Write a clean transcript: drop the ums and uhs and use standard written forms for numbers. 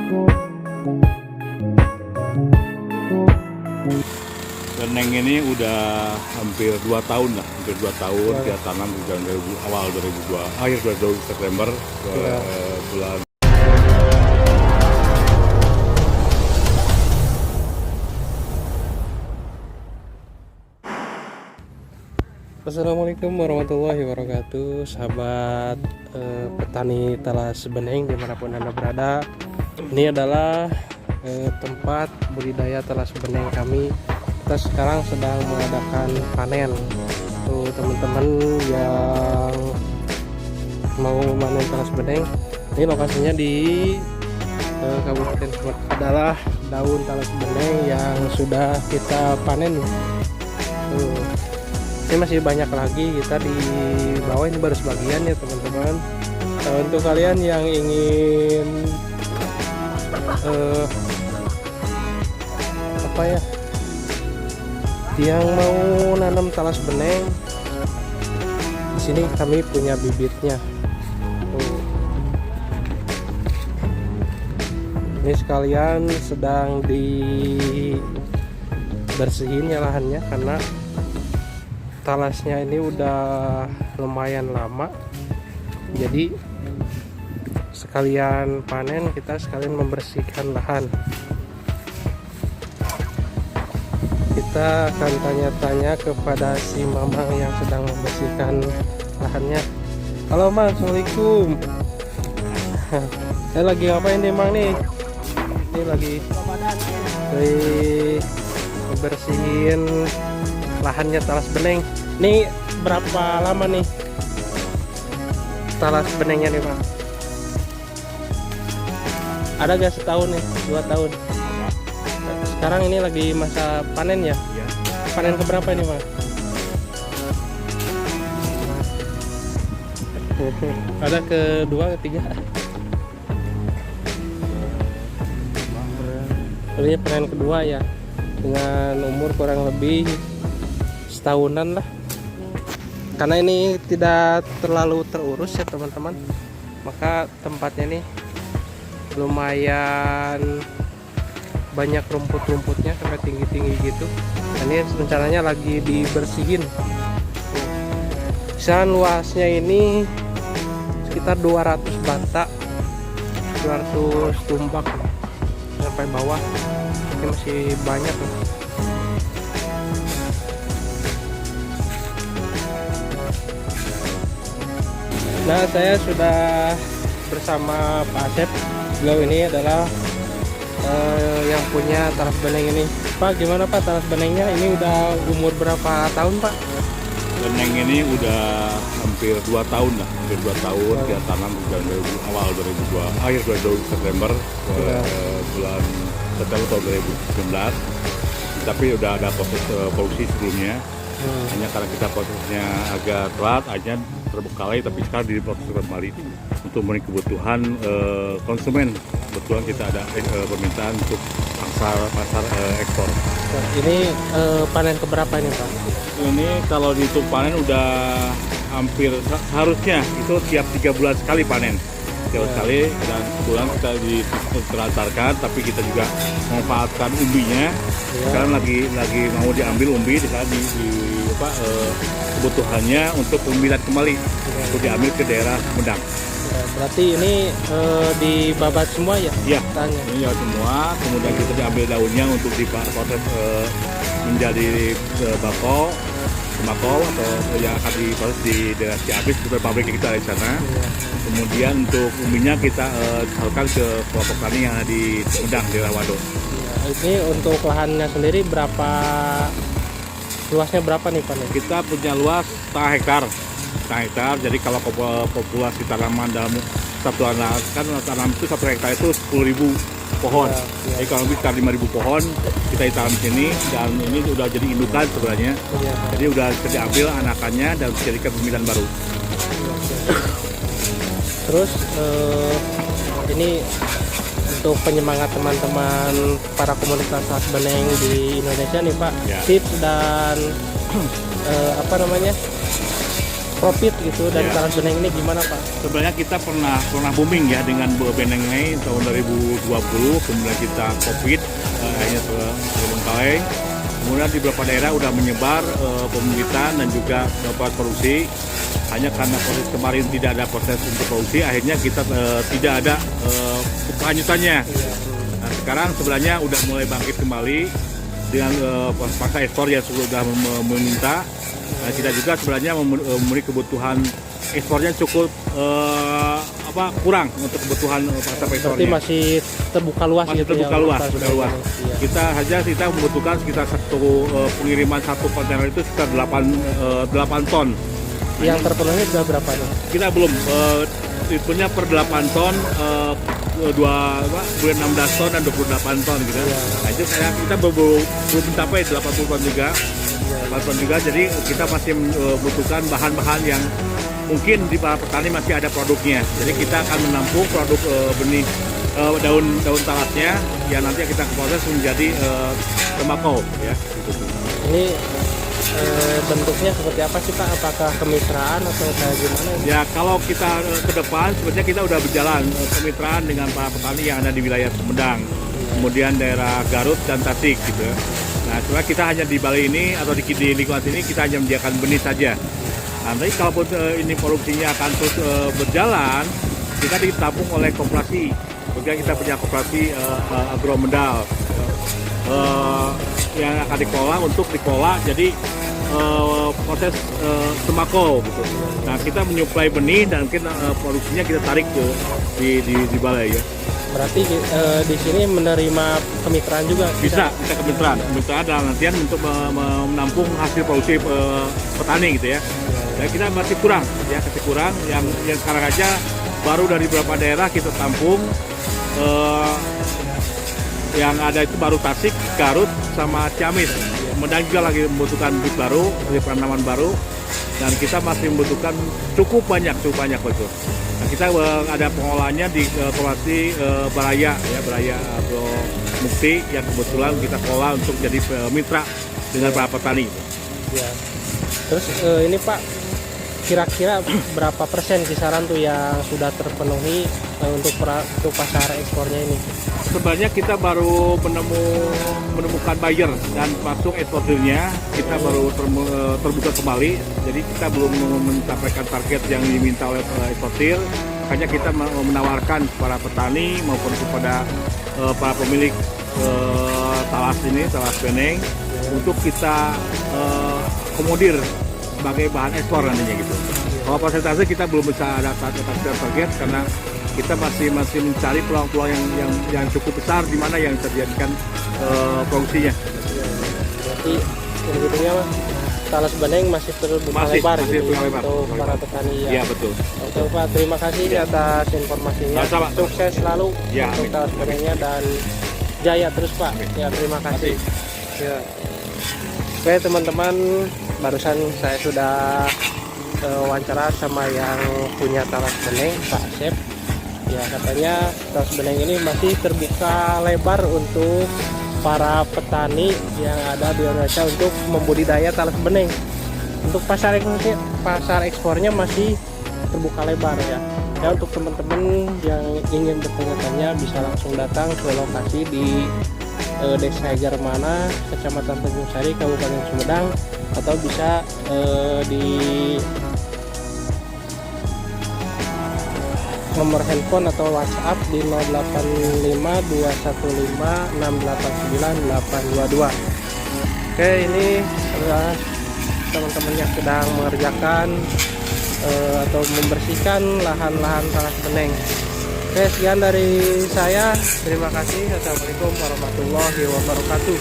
Beneng ini udah hampir 2 tahun lah, hampir 2 tahun kita tanam dari awal 2002, akhir 2002 September bulan. Assalamualaikum warahmatullahi wabarakatuh, sahabat petani talas beneng dimanapun Anda berada. Ini adalah tempat budidaya talas beneng kami. Kita sekarang sedang mengadakan panen. Tuh teman-teman yang mau panen talas beneng, ini lokasinya di Kabupaten Sumatera, adalah daun talas beneng yang sudah kita panen. Tuh. Ini masih banyak lagi, kita di bawah ini baru sebagian ya teman-teman. Untuk kalian yang ingin yang mau nanam talas beneng, di sini kami punya bibitnya. Ini sekalian sedang dibersihin ya lahannya, karena talasnya ini udah lumayan lama, jadi sekalian panen kita sekalian membersihkan lahan. Kita akan tanya-tanya kepada si mamang yang sedang membersihkan lahannya. Halo Mang, assalamualaikum. Lagi ngapain nih Mang nih? Ini lagi membersihin lahannya talas beneng. Ini berapa lama nih talas benengnya nih Pak? Ada gak setahun nih, 2 tahun? Sekarang ini lagi masa panen ya? Ya. Panen keberapa ini Pak? Ada kedua, ketiga? Ini panen kedua ya, dengan umur kurang lebih tahunan lah, karena ini tidak terlalu terurus ya teman-teman, maka tempatnya ini lumayan banyak rumput-rumputnya sampai tinggi-tinggi gitu. Dan ini rencananya lagi dibersihin. Misalnya luasnya ini sekitar 200 bata, 200 tumbak sampai bawah, ini masih banyak loh. Nah, saya sudah bersama Pak Asep. Beliau ini adalah yang punya talas beneng ini. Pak, gimana Pak talas benengnya? Ini udah umur berapa tahun Pak? Beneng ini udah hampir 2 tahun lah, hampir 2 tahun kita tanam dari awal 2002, akhir 2002 September bulan September tahun 2019. Tapi udah ada proses produksi sebelumnya. Hanya karena kita prosesnya agak telat, hanya terbengkalai, tapi sekarang diproses kembali untuk memenuhi kebutuhan konsumen. Kebetulan kita ada permintaan untuk pasar ekspor. Ini panen keberapa ini Pak? Ini kalau dihitung panen udah hampir, harusnya itu tiap 3 bulan sekali panen. Tiap sekali, dan kebetulan kita ditelantarkan, tapi kita juga memanfaatkan umbinya. Sekarang lagi mau diambil umbi di saat kebutuhannya untuk pemilihan kembali, untuk diambil ke daerah Sumedang. Berarti ini dibabat semua ya? Iya, Tanya. ini ya semua. Kemudian kita diambil daunnya untuk diproses menjadi bako atau yang akan diproses di daerah Ciamis, seperti pabrik kita di sana. Kemudian untuk umbinya kita salurkan ke kelompok tani yang ada di Sumedang, daerah Waduk. Ini untuk lahannya sendiri berapa, luasnya berapa nih Pak? Kita punya luas setengah hektar. Jadi kalau populasi tanaman dalam satu tanam itu 1 hektar itu 10.000 pohon. Jadi kalau lebih sekitar 5.000 pohon kita tanam di sini, dan ini udah jadi indukan sebenarnya. Jadi udah bisa diambil anakannya dan dijadikan pemilihan baru. Terus ini untuk penyemangat teman-teman para komunitas talas beneng di Indonesia nih Pak, tips dan profit gitu dari Iya. talas beneng ini gimana Pak? Sebenarnya kita pernah booming ya dengan beneng ini tahun 2020, kemudian kita COVID, akhirnya terbengkalai. Kemudian di beberapa daerah udah menyebar pembibitan dan juga dapat produksi. Hanya karena proses kemarin tidak ada proses untuk produksi, akhirnya kita tidak ada kelanjutannya. Nah, sekarang sebenarnya udah mulai bangkit kembali dengan pasca ekspor yang sudah meminta. Nah, kita juga sebenarnya memenuhi kebutuhan ekspornya cukup kurang untuk kebutuhan pasar Berarti ekspornya. masih terbuka luas Masih gitu terbuka ya, luas, talas sudah beneng luas. ini. Iya. Kita membutuhkan sekitar pengiriman satu kontainer itu sekitar 8 ton. Yang terpenuhi sudah berapa nih? Kita belum tipenya per 8 ton, 16 ton dan 28 ton gitu. Iya. Nah, itu kita belum mencapai 80 ton juga. Iya. 8 ton juga, jadi kita masih membutuhkan bahan-bahan yang mungkin di para petani masih ada produknya. Jadi kita akan menampung produk benih daun talasnya yang nanti kita proses menjadi tembakau ya. Gitu. Ini bentuknya seperti apa sih Pak? Apakah kemitraan atau kayak gimana? Ya kalau kita ke depan sebenarnya kita udah berjalan kemitraan dengan para petani yang ada di wilayah Sumedang, kemudian daerah Garut dan Tasik gitu. Nah sebenarnya kita hanya di Bali ini atau di lingkungan sini kita hanya menyediakan benih saja. Nanti kalaupun ini produksinya akan terus berjalan, kita ditampung oleh koperasi. Kemudian kita punya koperasi agromedal yang akan dikelola untuk dikelola jadi proses tembakau gitu. Nah kita menyuplai benih dan mungkin produksinya kita tarik ke di balai ya. Berarti di sini menerima kemitraan juga? Bisa kemitraan dalam artian untuk menampung hasil produksi petani gitu ya. Dan kita masih kurang yang sekarang aja baru dari beberapa daerah kita tampung. Yang ada itu baru Tasik, Garut, sama Ciamis. Sumedang juga lagi membutuhkan bibit baru, penanaman baru, dan kita masih membutuhkan cukup banyak betul. Nah, kita ada pengolahannya di koperasi Baraya Agro Mukti yang kebetulan kita kelola untuk jadi mitra dengan para petani. Ya. Terus ini Pak, kira-kira berapa persen kisaran tuh yang sudah terpenuhi untuk pasar ekspornya ini? Sebenarnya kita baru menemukan buyer dan masuk ekspornya kita baru terbuka kembali, jadi kita belum mencapai target yang diminta oleh eksportir. Makanya kita menawarkan kepada petani maupun kepada para pemilik talas beneng untuk kita akomodir sebagai bahan ekspor nantinya gitu. Kalau persentase kita belum bisa ada target karena kita masih mencari peluang-peluang yang cukup besar di mana yang terjadikan produksinya. Berarti intinya Mas, talas beneng masih terbuka lebar gitu untuk para petani ya. Iya betul. Oke Pak, terima kasih atas informasinya. Sama-sama. Sukses selalu Ya, untuk amin. talas benengnya dan jaya terus Pak. Ya terima kasih. Ya. Oke teman-teman, barusan saya sudah wawancara sama yang punya talas beneng, Pak Asep. Ya katanya talas beneng ini masih terbuka lebar untuk para petani yang ada di Indonesia untuk membudidaya talas beneng. Untuk pasar ekspornya masih terbuka lebar ya. Ya untuk teman-teman yang ingin bertanya-tanya bisa langsung datang ke lokasi di Desa Germana, Kecamatan Tanjung Sari, Kabupaten Sumedang, atau bisa di nomor handphone atau WhatsApp di 085215689822. Oke, ini adalah teman-teman yang sedang mengerjakan atau membersihkan lahan-lahan talas beneng. Oke, sekian dari saya. Terima kasih. Assalamualaikum warahmatullahi wabarakatuh.